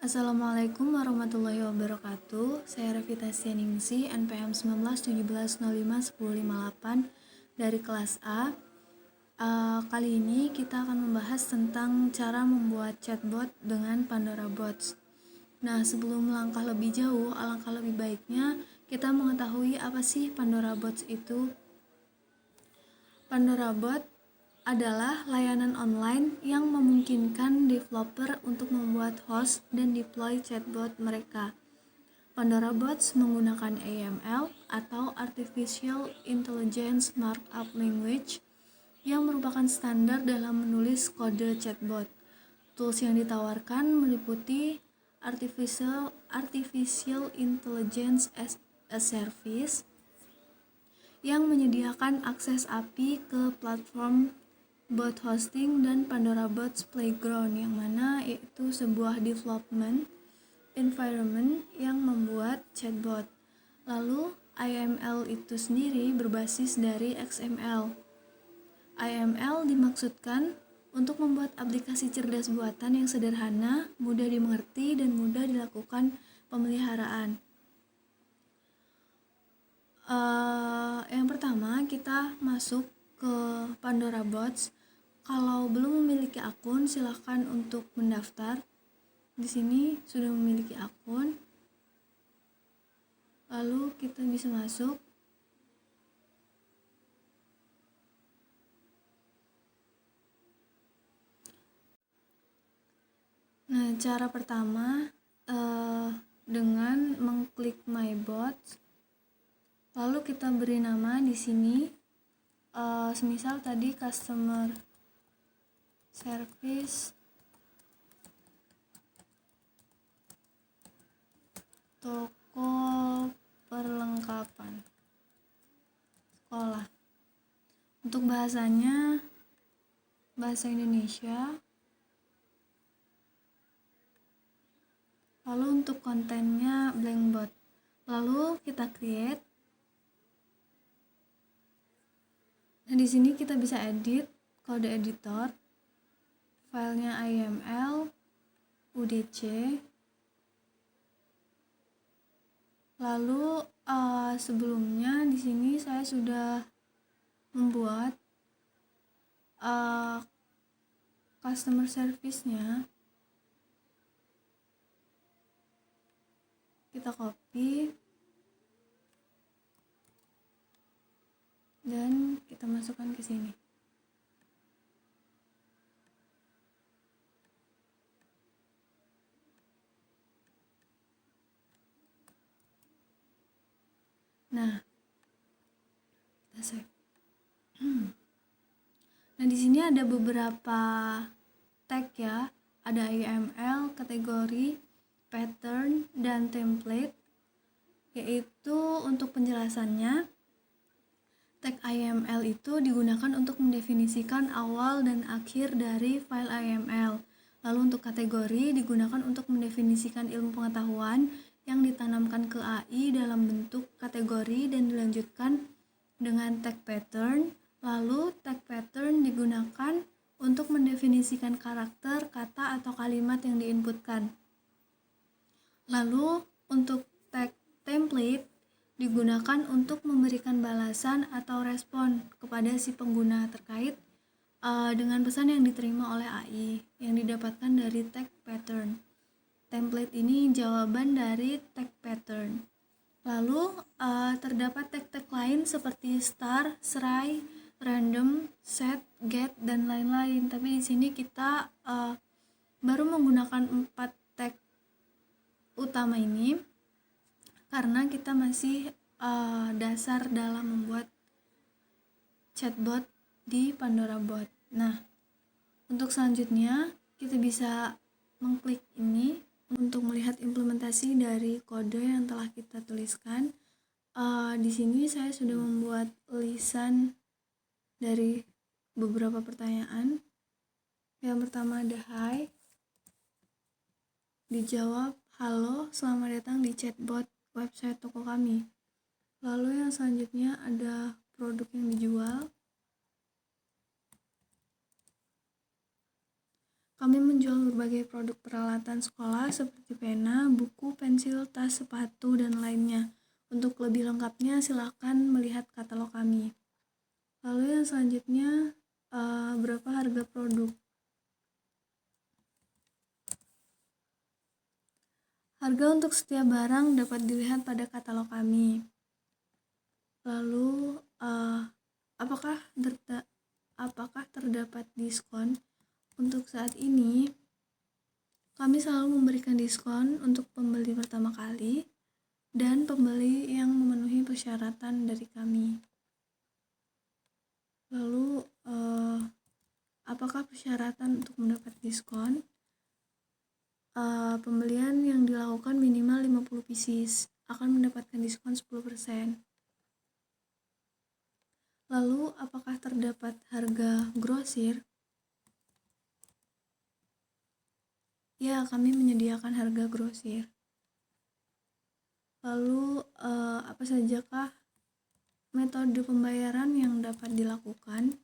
Assalamualaikum warahmatullahi wabarakatuh. Saya Revita Sianingsi, NPM 1917051058 dari kelas A. Kali ini kita akan membahas tentang cara membuat chatbot dengan Pandora Bots. Nah, sebelum melangkah lebih jauh, alangkah lebih baiknya kita mengetahui apa sih Pandora Bots itu. Pandora Bot adalah layanan online yang memungkinkan developer untuk membuat host dan deploy chatbot mereka. Pandora Bots menggunakan AML atau Artificial Intelligence Markup Language yang merupakan standar dalam menulis kode chatbot. Tools yang ditawarkan meliputi Artificial Intelligence as a Service yang menyediakan akses API ke platform bot hosting dan Pandora Bots Playground, yang mana yaitu sebuah development environment yang membuat chatbot. Lalu AML itu sendiri berbasis dari XML. AML dimaksudkan untuk membuat aplikasi cerdas buatan yang sederhana, mudah dimengerti, dan mudah dilakukan pemeliharaan. Yang pertama, kita masuk ke Pandora Bots. Kalau belum memiliki akun, silahkan untuk mendaftar. Di sini sudah memiliki akun, lalu kita bisa masuk. Nah, cara pertama dengan mengklik My Bots, lalu kita beri nama di sini. Semisal tadi customer service toko perlengkapan sekolah. Untuk bahasanya bahasa Indonesia. Lalu untuk kontennya blank bot. Lalu kita create. Nah, di sini kita bisa edit kode editor. Filenya IML, UDC. Lalu sebelumnya di sini saya sudah membuat customer service-nya. Kita copy dan kita masukkan ke sini. Nah, kita save. Nah, di sini ada beberapa tag ya. Ada IML, kategori, pattern, dan template. Yaitu untuk penjelasannya, tag IML itu digunakan untuk mendefinisikan awal dan akhir dari file IML. Lalu untuk kategori digunakan untuk mendefinisikan ilmu pengetahuan yang ditanamkan ke AI dalam bentuk kategori dan dilanjutkan dengan tag pattern. Lalu tag pattern digunakan untuk mendefinisikan karakter, kata, atau kalimat yang diinputkan. Lalu untuk tag template digunakan untuk memberikan balasan atau respon kepada si pengguna terkait dengan pesan yang diterima oleh AI yang didapatkan dari tag pattern. Template ini jawaban dari tag pattern. Lalu terdapat tag-tag lain seperti star, serai, random, set, get, dan lain-lain. Tapi di sini kita baru menggunakan 4 tag utama ini karena kita masih dasar dalam membuat chatbot di Pandora Bot. Nah, untuk selanjutnya kita bisa mengklik ini untuk melihat implementasi dari kode yang telah kita tuliskan. Di sini saya sudah membuat lisan dari beberapa pertanyaan. Yang pertama ada hi, dijawab halo, selamat datang di chatbot website toko kami. Lalu yang selanjutnya ada produk yang dijual. Kami menjual berbagai produk peralatan sekolah seperti pena, buku, pensil, tas, sepatu, dan lainnya. Untuk lebih lengkapnya, silakan melihat katalog kami. Lalu yang selanjutnya, berapa harga produk? Harga untuk setiap barang dapat dilihat pada katalog kami. Lalu, apakah terdapat diskon? Untuk saat ini, kami selalu memberikan diskon untuk pembeli pertama kali dan pembeli yang memenuhi persyaratan dari kami. Lalu, apakah persyaratan untuk mendapat diskon? Pembelian yang dilakukan minimal 50 pieces akan mendapatkan diskon 10%. Lalu, apakah terdapat harga grosir? Ya, kami menyediakan harga grosir. Lalu, apa sajakah metode pembayaran yang dapat dilakukan?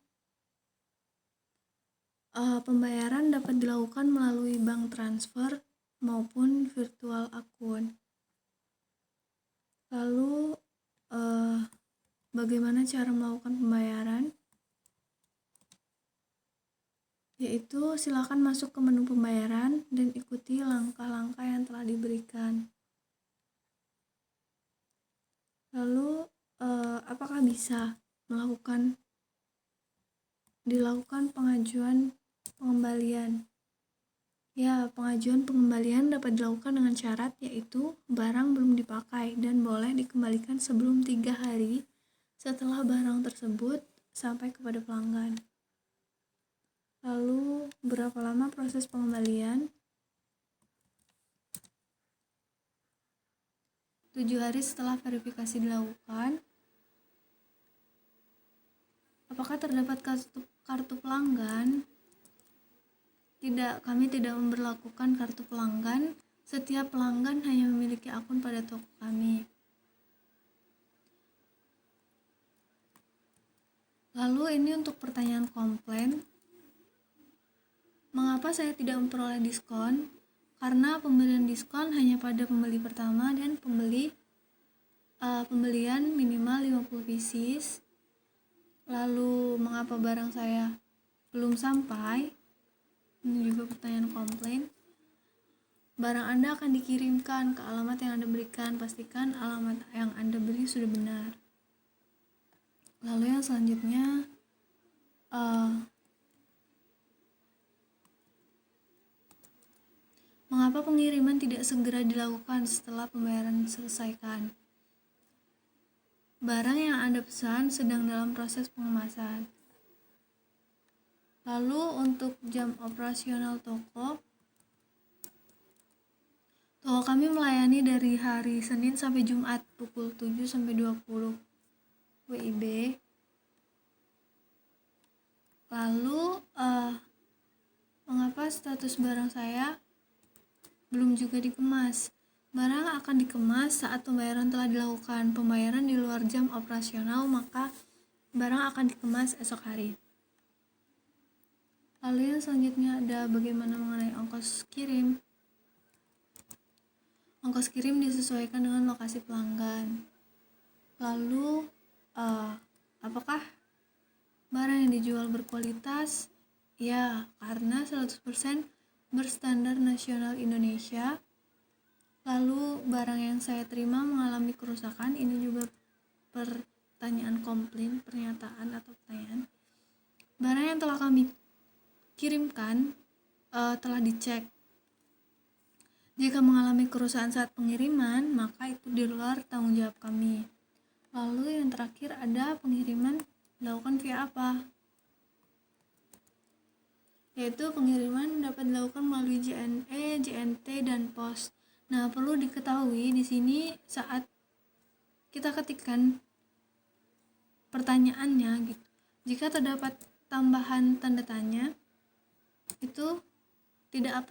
Pembayaran dapat dilakukan melalui bank transfer maupun virtual akun. Lalu, bagaimana cara melakukan pembayaran? Yaitu silakan masuk ke menu pembayaran dan ikuti langkah-langkah yang telah diberikan. Lalu, apakah bisa dilakukan pengajuan pengembalian? Ya, pengajuan pengembalian dapat dilakukan dengan syarat yaitu barang belum dipakai dan boleh dikembalikan sebelum 3 hari setelah barang tersebut sampai kepada pelanggan. Lalu, berapa lama proses pengembalian? 7 hari setelah verifikasi dilakukan. Apakah terdapat kartu pelanggan? Tidak, kami tidak memberlakukan kartu pelanggan. Setiap pelanggan hanya memiliki akun pada toko kami. Lalu ini untuk pertanyaan komplain. Mengapa saya tidak memperoleh diskon? Karena pemberian diskon hanya pada pembeli pertama dan pembelian minimal 50 pieces. Lalu mengapa barang saya belum sampai? Ini juga pertanyaan komplain. Barang Anda akan dikirimkan ke alamat yang Anda berikan. Pastikan alamat yang Anda beri sudah benar. Lalu yang selanjutnya, mengapa pengiriman tidak segera dilakukan setelah pembayaran diselesaikan? Barang yang Anda pesan sedang dalam proses pengemasan. Lalu untuk jam operasional toko kami melayani dari hari Senin sampai Jumat pukul 7 sampai 20 WIB. Lalu, mengapa status barang saya belum juga dikemas? Barang akan dikemas saat pembayaran telah dilakukan. Pembayaran di luar jam operasional, maka barang akan dikemas esok hari. Lalu yang selanjutnya ada bagaimana mengenai ongkos kirim. Ongkos kirim disesuaikan dengan lokasi pelanggan. Lalu, apakah barang yang dijual berkualitas? Ya, karena 100% berstandar nasional Indonesia. Lalu, barang yang saya terima mengalami kerusakan. Ini juga pertanyaan komplain, pernyataan atau pertanyaan. Barang yang telah kami kirimkan telah dicek. Jika mengalami kerusakan saat pengiriman, maka itu di luar tanggung jawab kami. Lalu yang terakhir ada pengiriman dilakukan via apa? Yaitu pengiriman dapat dilakukan melalui JNE, JNT, dan pos. Nah, perlu diketahui di sini saat kita ketikkan pertanyaannya gitu. Jika terdapat tambahan tanda tanya, itu tidak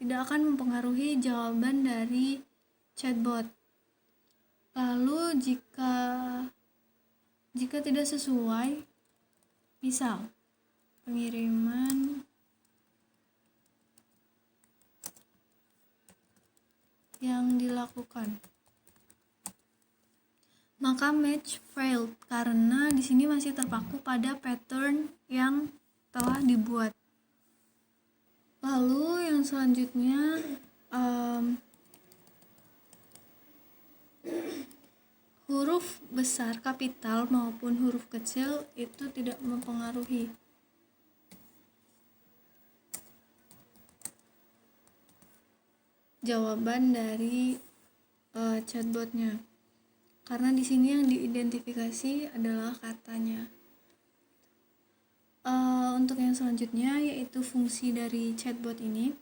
akan mempengaruhi jawaban dari chatbot. Lalu jika tidak sesuai, misal pengiriman yang dilakukan. Maka match failed karena di sini masih terpaku pada pattern yang telah dibuat. Lalu yang selanjutnya huruf besar kapital maupun huruf kecil itu tidak mempengaruhi. Jawaban dari chatbotnya, karena di sini yang diidentifikasi adalah katanya. Untuk yang selanjutnya yaitu fungsi dari chatbot ini,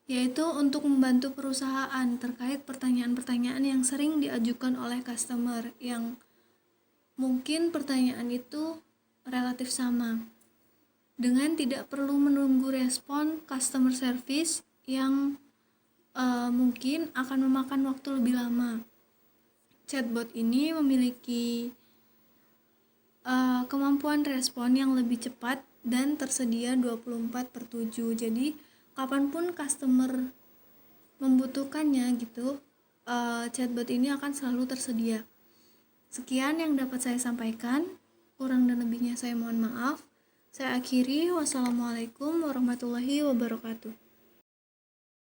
yaitu untuk membantu perusahaan terkait pertanyaan-pertanyaan yang sering diajukan oleh customer yang mungkin pertanyaan itu relatif sama, dengan tidak perlu menunggu respon customer service yang mungkin akan memakan waktu lebih lama. Chatbot ini memiliki kemampuan respon yang lebih cepat dan tersedia 24/7. Jadi kapanpun customer membutuhkannya gitu, chatbot ini akan selalu tersedia. Sekian yang dapat saya sampaikan, kurang dan lebihnya saya mohon maaf. Saya akhiri, wassalamualaikum warahmatullahi wabarakatuh.